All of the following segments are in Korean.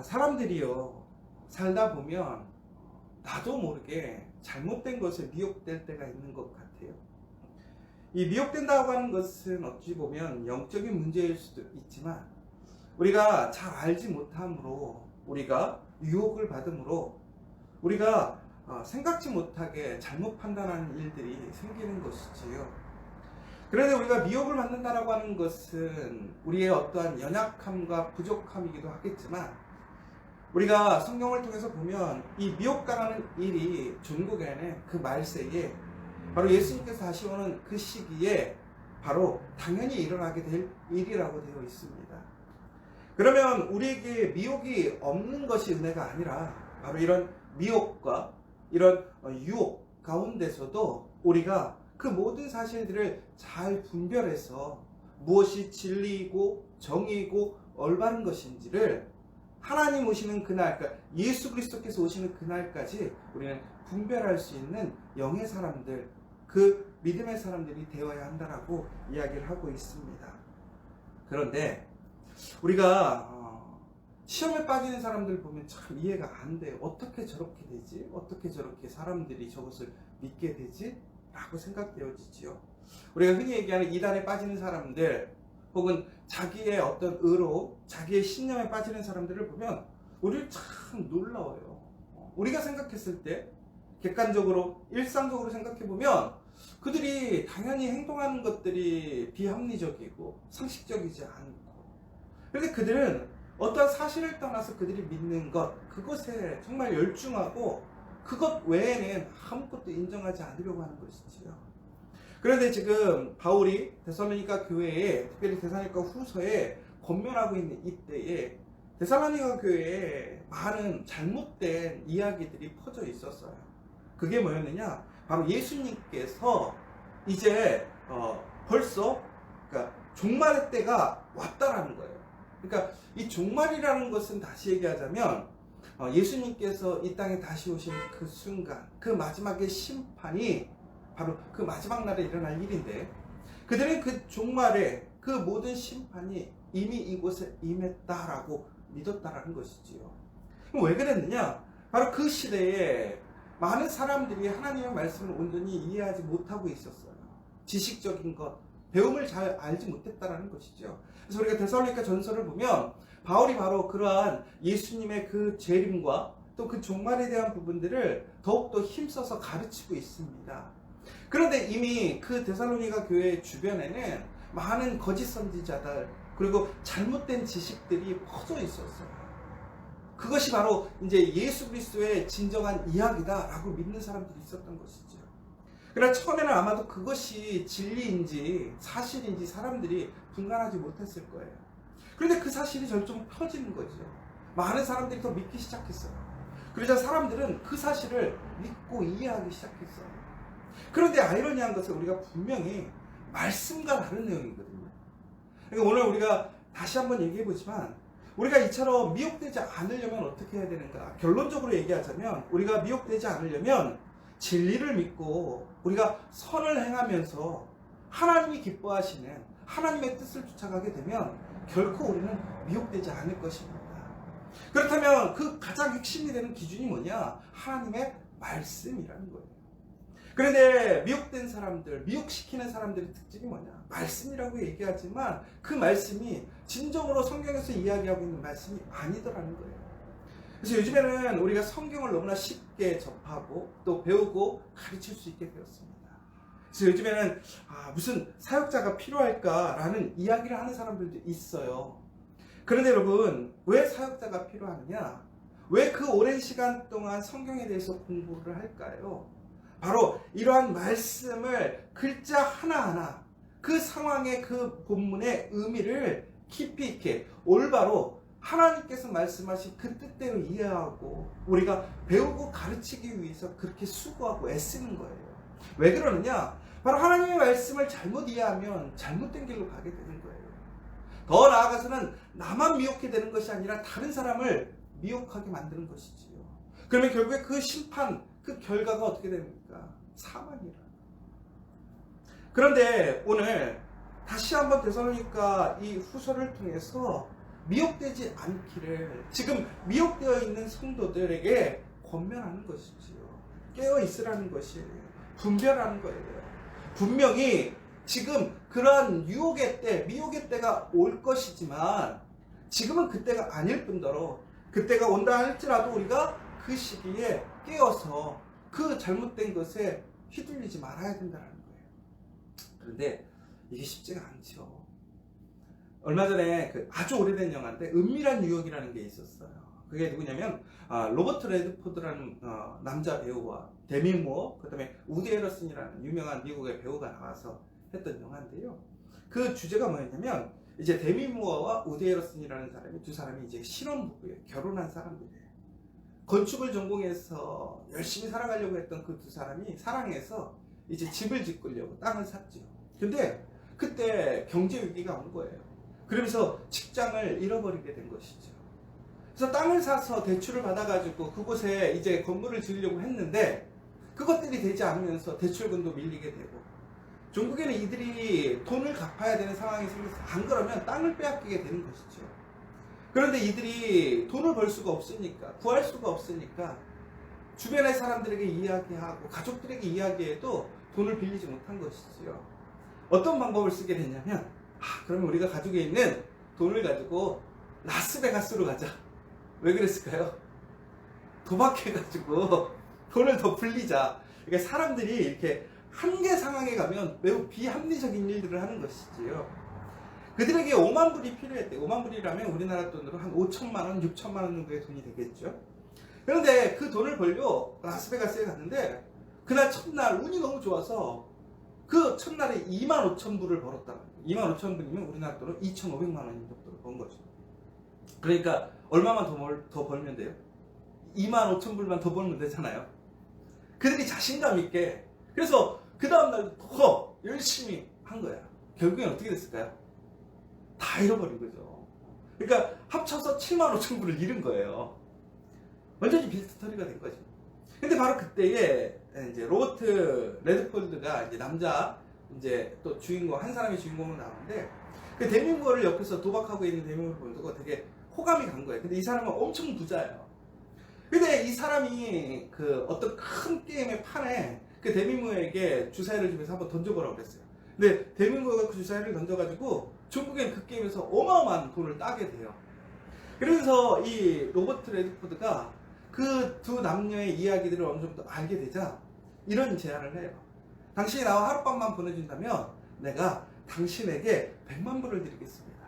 사람들이요, 살다 보면 나도 모르게 잘못된 것에 미혹될 때가 있는 것 같아요. 이 미혹된다고 하는 것은 어찌 보면 영적인 문제일 수도 있지만, 우리가 잘 알지 못함으로, 우리가 유혹을 받음으로, 우리가 생각지 못하게 잘못 판단하는 일들이 생기는 것이지요. 그런데 우리가 미혹을 받는다라고 하는 것은 우리의 어떠한 연약함과 부족함이기도 하겠지만, 우리가 성경을 통해서 보면 이 미혹당하는 일이 종국에는 그 말세에 바로 예수님께서 다시 오는 그 시기에 바로 당연히 일어나게 될 일이라고 되어 있습니다. 그러면 우리에게 미혹이 없는 것이 은혜가 아니라, 바로 이런 미혹과 이런 유혹 가운데서도 우리가 그 모든 사실들을 잘 분별해서 무엇이 진리이고 정의이고 올바른 것인지를 하나님 오시는 그날, 그러니까 예수 그리스도께서 오시는 그날까지 우리는 분별할 수 있는 영의 사람들, 그 믿음의 사람들이 되어야 한다라고 이야기를 하고 있습니다. 그런데 우리가 시험에 빠지는 사람들 보면 참 이해가 안 돼요. 어떻게 저렇게 되지? 어떻게 저렇게 사람들이 저것을 믿게 되지? 라고 생각되어지지요. 우리가 흔히 얘기하는 이단에 빠지는 사람들, 혹은 자기의 어떤 의로, 자기의 신념에 빠지는 사람들을 보면 우리를 참 놀라워요. 우리가 생각했을 때 객관적으로, 일상적으로 생각해 보면 그들이 당연히 행동하는 것들이 비합리적이고 상식적이지 않고, 그런데 그들은 어떠한 사실을 떠나서 그들이 믿는 것, 그것에 정말 열중하고 그것 외에는 아무것도 인정하지 않으려고 하는 것이지요. 그런데 지금 바울이 데살로니가 교회에, 특별히 데살로니가 후서에 권면하고 있는 이때에 데살로니가 교회에 많은 잘못된 이야기들이 퍼져 있었어요. 그게 뭐였느냐? 바로 예수님께서 이제 벌써, 그러니까 종말의 때가 왔다라는 거예요. 그러니까 이 종말이라는 것은, 다시 얘기하자면 예수님께서 이 땅에 다시 오신 그 순간, 그 마지막의 심판이 바로 그 마지막 날에 일어날 일인데, 그들은 그 종말에 그 모든 심판이 이미 이곳에 임했다라고 믿었다라는 것이지요. 왜 그랬느냐? 바로 그 시대에 많은 사람들이 하나님의 말씀을 온전히 이해하지 못하고 있었어요. 지식적인 것, 배움을 잘 알지 못했다라는 것이죠. 그래서 우리가 데살로니가 전서를 보면 바울이 바로 그러한 예수님의 그 재림과 또 그 종말에 대한 부분들을 더욱더 힘써서 가르치고 있습니다. 그런데 이미 그 데살로니가 교회 주변에는 많은 거짓 선지자들, 그리고 잘못된 지식들이 퍼져 있었어요. 그것이 바로 이제 예수 그리스도의 진정한 이야기다라고 믿는 사람들이 있었던 것이죠. 그러나 처음에는 아마도 그것이 진리인지 사실인지 사람들이 분간하지 못했을 거예요. 그런데 그 사실이 점점 펴지는 거죠. 많은 사람들이 더 믿기 시작했어요. 그러자 사람들은 그 사실을 믿고 이해하기 시작했어요. 그런데 아이러니한 것은 우리가 분명히 말씀과 다른 내용이거든요. 그러니까 오늘 우리가 다시 한번 얘기해보지만, 우리가 이처럼 미혹되지 않으려면 어떻게 해야 되는가? 결론적으로 얘기하자면, 우리가 미혹되지 않으려면 진리를 믿고 우리가 선을 행하면서 하나님이 기뻐하시는 하나님의 뜻을 쫓아가게 되면 결코 우리는 미혹되지 않을 것입니다. 그렇다면 그 가장 핵심이 되는 기준이 뭐냐? 하나님의 말씀이라는 거예요. 그런데 미혹된 사람들, 미혹시키는 사람들의 특징이 뭐냐? 말씀이라고 얘기하지만 그 말씀이 진정으로 성경에서 이야기하고 있는 말씀이 아니더라는 거예요. 그래서 요즘에는 우리가 성경을 너무나 쉽게 접하고 또 배우고 가르칠 수 있게 되었습니다. 그래서 요즘에는 무슨 사역자가 필요할까라는 이야기를 하는 사람들도 있어요. 그런데 여러분, 왜 사역자가 필요하느냐? 왜 그 오랜 시간 동안 성경에 대해서 공부를 할까요? 바로 이러한 말씀을 글자 하나하나, 그 상황의 그 본문의 의미를 깊이 있게 올바로 하나님께서 말씀하신 그 뜻대로 이해하고 우리가 배우고 가르치기 위해서 그렇게 수고하고 애쓰는 거예요. 왜 그러느냐? 바로 하나님의 말씀을 잘못 이해하면 잘못된 길로 가게 되는 거예요. 더 나아가서는 나만 미혹게 되는 것이 아니라 다른 사람을 미혹하게 만드는 것이지요. 그러면 결국에 그 심판, 그 결과가 어떻게 됩니까? 사망이라. 그런데 오늘 다시 한번 데살로니가 이 후서를 통해서 미혹되지 않기를 지금 미혹되어 있는 성도들에게 권면하는 것이지요. 깨어 있으라는 것이에요. 분별하는 거예요. 분명히 지금 그러한 유혹의 때, 미혹의 때가 올 것이지만 지금은 그때가 아닐 뿐더러 그때가 온다 할지라도 우리가 그 시기에 깨어서 그 잘못된 것에 휘둘리지 말아야 된다는 거예요. 그런데 이게 쉽지가 않죠. 얼마 전에 아주 오래된 영화인데 은밀한 유혹이라는 게 있었어요. 그게 누구냐면 로버트 레드포드라는 남자 배우와 데미 무어, 그 다음에 우디 해러슨이라는 유명한 미국의 배우가 나와서 했던 영화인데요. 그 주제가 뭐였냐면 이제 데미 무어와 우디 해러슨이라는 사람이 두 사람이 이제 신혼부부예요. 결혼한 사람들이에요. 건축을 전공해서 열심히 살아가려고 했던 그 두 사람이 사랑해서 이제 집을 짓으려고 땅을 샀죠. 근데 그때 경제 위기가 온 거예요. 그러면서 직장을 잃어버리게 된 것이죠. 그래서 땅을 사서 대출을 받아가지고 그곳에 이제 건물을 지으려고 했는데 그것들이 되지 않으면서 대출금도 밀리게 되고 결국에는 이들이 돈을 갚아야 되는 상황이 생겨서 안 그러면 땅을 빼앗기게 되는 것이죠. 그런데 이들이 돈을 벌 수가 없으니까, 구할 수가 없으니까 주변의 사람들에게 이야기하고 가족들에게 이야기해도 돈을 빌리지 못한 것이지요. 어떤 방법을 쓰게 됐냐면 그러면 우리가 가지고 있는 돈을 가지고 라스베가스로 가자. 왜 그랬을까요? 도박해가지고 돈을 더 불리자. 그러니까 사람들이 이렇게 한계 상황에 가면 매우 비합리적인 일들을 하는 것이지요. 그들에게 5만 불이 필요했대요. 5만 불이라면 우리나라 돈으로 한 5천만 원, 6천만 원 정도의 돈이 되겠죠. 그런데 그 돈을 벌려 라스베가스에 갔는데 그날 첫날 운이 너무 좋아서 그 첫날에 2만 5천 불을 벌었다. 2만 5천 불이면 우리나라 돈으로 2,500만 원 정도를 번 거죠. 그러니까 얼마만 더 벌면 돼요? 2만 5천 불만 더 벌면 되잖아요. 그들이 자신감 있게 그래서 그 다음날 더 열심히 한 거야. 결국엔 어떻게 됐을까요? 다 잃어버린 거죠. 그러니까 합쳐서 7만 5천 불을 잃은 거예요. 완전히 비스토리가 된 거죠. 근데 바로 그때에 이제 로버트 레드포드가 이제 남자 이제 또 주인공 한 사람이 주인공으로 나오는데 그 데미 무어를 옆에서 도박하고 있는 데미 무어를 보고 되게 호감이 간 거예요. 근데 이 사람은 엄청 부자예요. 근데 이 사람이 그 어떤 큰 게임의 판에 그 데미 무어에게 주사위를 주면서 한번 던져보라고 그랬어요. 근데 데미 무어가 그 주사위를 던져가지고 결국엔 그 게임에서 어마어마한 돈을 따게 돼요. 그래서 이 로버트 레드포드가 그 두 남녀의 이야기들을 어느 정도 알게 되자 이런 제안을 해요. 당신이 나와 하룻밤만 보내준다면 내가 당신에게 100만 불을 드리겠습니다.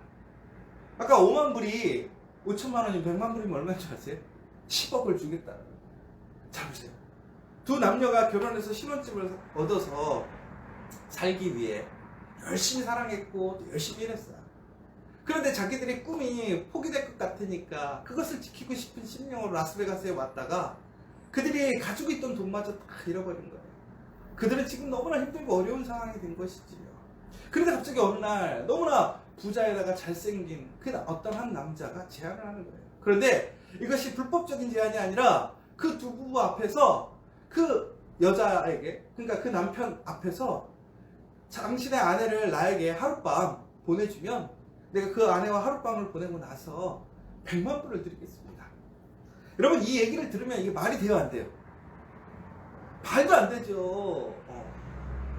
아까 5만 불이 5천만 원이면 100만 불이면 얼마인 줄 아세요? 10억을 주겠다는 거예요. 자 보세요. 두 남녀가 결혼해서 신혼집을 얻어서 살기 위해 열심히 사랑했고 또 열심히 일했어요. 그런데 자기들의 꿈이 포기될 것 같으니까 그것을 지키고 싶은 심령으로 라스베가스에 왔다가 그들이 가지고 있던 돈마저 다 잃어버린 거예요. 그들은 지금 너무나 힘들고 어려운 상황이 된 것이지요. 그런데 갑자기 어느 날 너무나 부자에다가 잘생긴 그 어떤 한 남자가 제안을 하는 거예요. 그런데 이것이 불법적인 제안이 아니라 그 두 부부 앞에서 그 여자에게, 그러니까 그 남편 앞에서 당신의 아내를 나에게 하룻밤 보내주면 내가 그 아내와 하룻밤을 보내고 나서 100만 불을 드리겠습니다. 여러분 이 얘기를 들으면 이게 말이 돼요 안 돼요? 말도 안 되죠.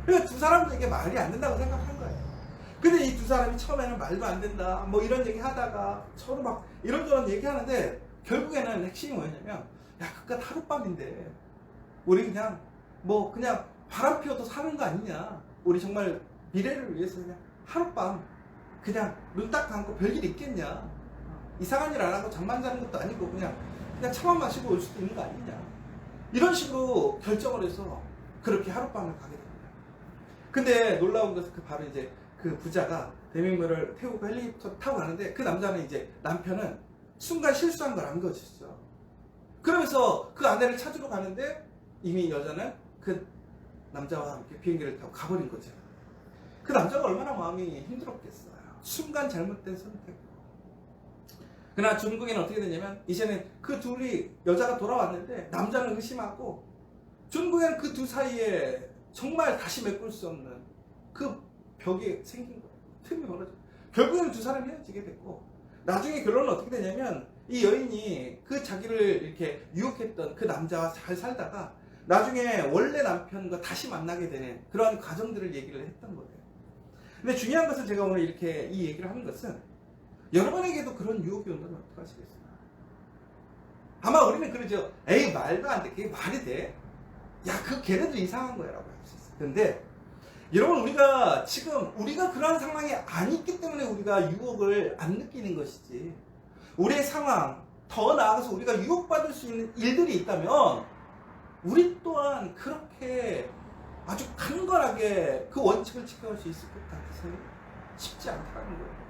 그러니까 두 사람도 이게 말이 안 된다고 생각한 거예요. 근데 이 두 사람이 처음에는 말도 안 된다 뭐 이런 얘기 하다가 서로 막 이런저런 얘기하는데 결국에는 핵심이 뭐였냐면 야 그깟 하룻밤인데 우리 그냥 뭐 그냥 바람 피워도 사는 거 아니냐, 우리 정말 미래를 위해서 그냥 하룻밤 그냥 눈 딱 감고 별일 있겠냐, 이상한 일 안 하고 잠만 자는 것도 아니고 그냥 차만 마시고 올 수도 있는 거 아니냐, 이런 식으로 결정을 해서 그렇게 하룻밤을 가게 됩니다. 근데 놀라운 것은 바로 이제 그 부자가 데미 무어를 태우고 헬리콥터 타고 가는데 그 남자는 이제 남편은 순간 실수한 걸 안 거였죠. 그러면서 그 아내를 찾으러 가는데 이미 여자는 그 남자와 함께 비행기를 타고 가버린 거죠. 그 남자가 얼마나 마음이 힘들었겠어요. 순간 잘못된 선택. 그러나 중국에는 어떻게 되냐면 이제는 그 둘이 여자가 돌아왔는데 남자는 의심하고 중국에는 그 두 사이에 정말 다시 메꿀 수 없는 그 벽이 생긴 거예요. 틈이 벌어져. 결국에는 두 사람이 헤어지게 됐고 나중에 결론은 어떻게 되냐면 이 여인이 그 자기를 이렇게 유혹했던 그 남자와 잘 살다가 나중에 원래 남편과 다시 만나게 되는 그러한 과정들을 얘기를 했던 거예요. 근데 중요한 것은 제가 오늘 이렇게 이 얘기를 하는 것은 여러분에게도 그런 유혹이 온다면 어떡하시겠어요? 아마 우리는 그러죠. 에이, 말도 안 돼. 그게 말이 돼? 야, 그 걔네들 이상한 거야 라고 할 수 있어요. 근데 여러분, 우리가 지금 우리가 그런 상황에 안 있기 때문에 우리가 유혹을 안 느끼는 것이지, 우리의 상황, 더 나아가서 우리가 유혹받을 수 있는 일들이 있다면 우리 또한 그렇게 아주 간결하게 그 원칙을 지켜갈 수 있을 것 같아서요. 쉽지 않다는 거예요.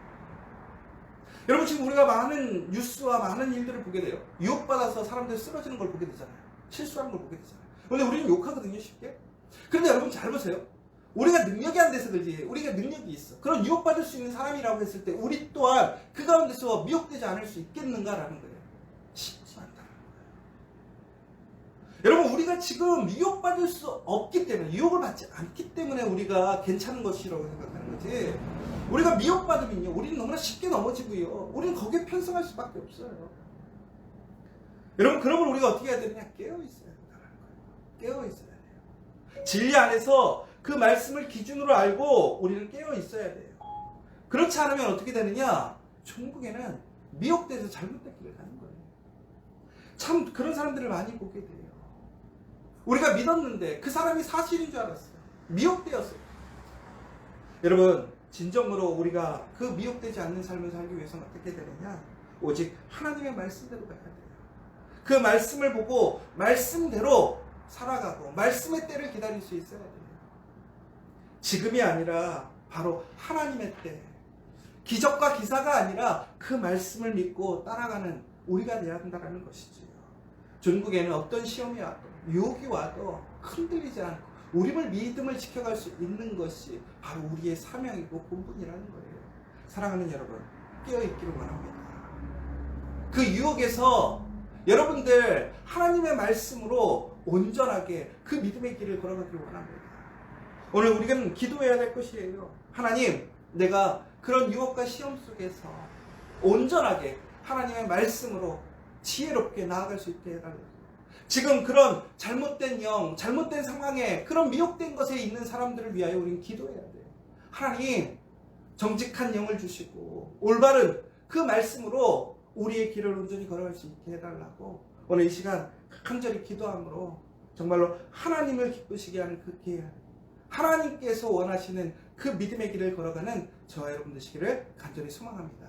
여러분, 지금 우리가 많은 뉴스와 많은 일들을 보게 돼요. 유혹받아서 사람들이 쓰러지는 걸 보게 되잖아요. 실수하는 걸 보게 되잖아요. 근데 우리는 욕하거든요, 쉽게. 그런데 여러분 잘 보세요. 우리가 능력이 안 돼서 그러지, 우리가 능력이 있어. 그런 유혹받을 수 있는 사람이라고 했을 때 우리 또한 그 가운데서 미혹되지 않을 수 있겠는가라는 거예요. 쉽지 않다는 거예요. 여러분, 우리가 지금 유혹받을 수 없기 때문에, 유혹을 받지 않기 때문에 우리가 괜찮은 것이라고 생각하는 거지, 우리가 미혹받으면요, 우리는 너무나 쉽게 넘어지고요, 우리는 거기에 편승할 수밖에 없어요. 여러분, 그러면 우리가 어떻게 해야 되느냐? 깨어있어야 된다는 거예요. 깨어있어야 돼요. 진리 안에서 그 말씀을 기준으로 알고 우리는 깨어있어야 돼요. 그렇지 않으면 어떻게 되느냐? 천국에는 미혹돼서 잘못된 길을 가는 거예요. 참 그런 사람들을 많이 보게 돼요. 우리가 믿었는데 그 사람이 사실인 줄 알았어요. 미혹되었어요. 여러분, 진정으로 우리가 그 미혹되지 않는 삶을 살기 위해서는 어떻게 되느냐? 오직 하나님의 말씀대로 가야 돼요. 그 말씀을 보고 말씀대로 살아가고 말씀의 때를 기다릴 수 있어야 돼요. 지금이 아니라 바로 하나님의 때, 기적과 기사가 아니라 그 말씀을 믿고 따라가는 우리가 되어야 한다는 것이지요. 전국에는 어떤 시험이 와도 유혹이 와도 흔들리지 않고 우리를 믿음을 지켜갈 수 있는 것이 바로 우리의 사명이고 본분이라는 거예요. 사랑하는 여러분, 깨어있기를 원합니다. 그 유혹에서 여러분들 하나님의 말씀으로 온전하게 그 믿음의 길을 걸어가기를 원합니다. 오늘 우리는 기도해야 될 것이에요. 하나님, 내가 그런 유혹과 시험 속에서 온전하게 하나님의 말씀으로 지혜롭게 나아갈 수 있게 해달라고. 지금 그런 잘못된 영, 잘못된 상황에, 그런 미혹된 것에 있는 사람들을 위하여 우리는 기도해야 돼요. 하나님, 정직한 영을 주시고 올바른 그 말씀으로 우리의 길을 온전히 걸어갈 수 있게 해달라고 오늘 이 시간 간절히 기도함으로 정말로 하나님을 기쁘시게 하는 그 기회, 하나님께서 원하시는 그 믿음의 길을 걸어가는 저와 여러분 되시기를 간절히 소망합니다.